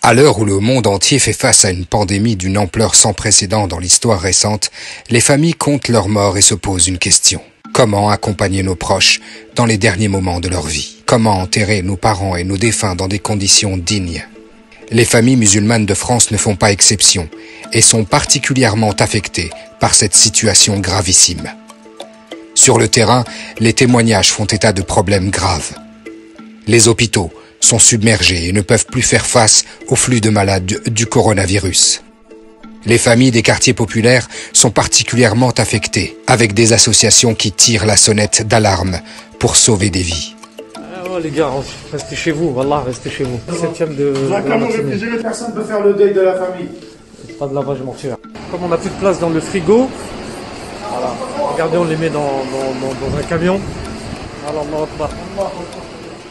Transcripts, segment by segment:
À l'heure où le monde entier fait face à une pandémie d'une ampleur sans précédent dans l'histoire récente, les familles comptent leurs morts et se posent une question. Comment accompagner nos proches dans les derniers moments de leur vie? Comment enterrer nos parents et nos défunts dans des conditions dignes? Les familles musulmanes de France ne font pas exception et sont particulièrement affectées par cette situation gravissime. Sur le terrain, les témoignages font état de problèmes graves. Les hôpitaux sont submergés et ne peuvent plus faire face au flux de malades du coronavirus. Les familles des quartiers populaires sont particulièrement affectées, avec des associations qui tirent la sonnette d'alarme pour sauver des vies. Les gars, restez chez vous, wallah, restez chez vous. 7e de personne peut faire le deuil de la famille. Pas de lavage mortuaire. Comme on n'a plus de place dans le frigo, voilà. Regardez, on les met dans un camion. Alors, on va pas.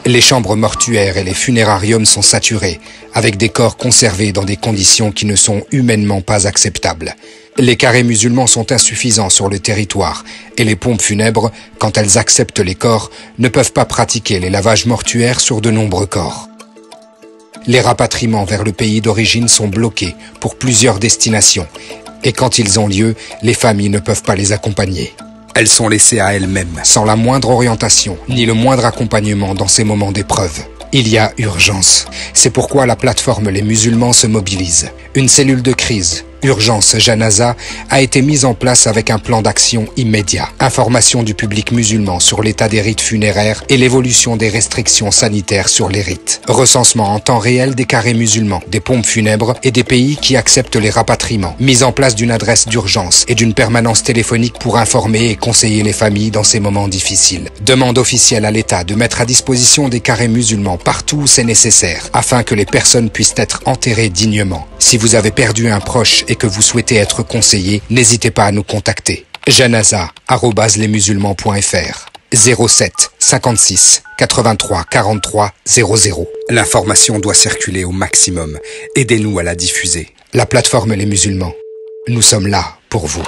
Les chambres mortuaires et les funérariums sont saturés, avec des corps conservés dans des conditions qui ne sont humainement pas acceptables. Les carrés musulmans sont insuffisants sur le territoire et les pompes funèbres, quand elles acceptent les corps, ne peuvent pas pratiquer les lavages mortuaires sur de nombreux corps. Les rapatriements vers le pays d'origine sont bloqués pour plusieurs destinations et quand ils ont lieu, les familles ne peuvent pas les accompagner. Elles sont laissées à elles-mêmes, sans la moindre orientation, ni le moindre accompagnement dans ces moments d'épreuve. Il y a urgence. C'est pourquoi la plateforme Les Musulmans se mobilise. Une cellule de crise, Urgence Janaza, a été mise en place avec un plan d'action immédiat. Information du public musulman sur l'état des rites funéraires et l'évolution des restrictions sanitaires sur les rites. Recensement en temps réel des carrés musulmans, des pompes funèbres et des pays qui acceptent les rapatriements. Mise en place d'une adresse d'urgence et d'une permanence téléphonique pour informer et conseiller les familles dans ces moments difficiles. Demande officielle à l'État de mettre à disposition des carrés musulmans partout où c'est nécessaire, afin que les personnes puissent être enterrées dignement. Si vous avez perdu un proche et que vous souhaitez être conseillé, n'hésitez pas à nous contacter. janaza@lesmusulmans.fr 07 56 83 43 00. L'information doit circuler au maximum. Aidez-nous à la diffuser. La plateforme Les Musulmans. Nous sommes là pour vous.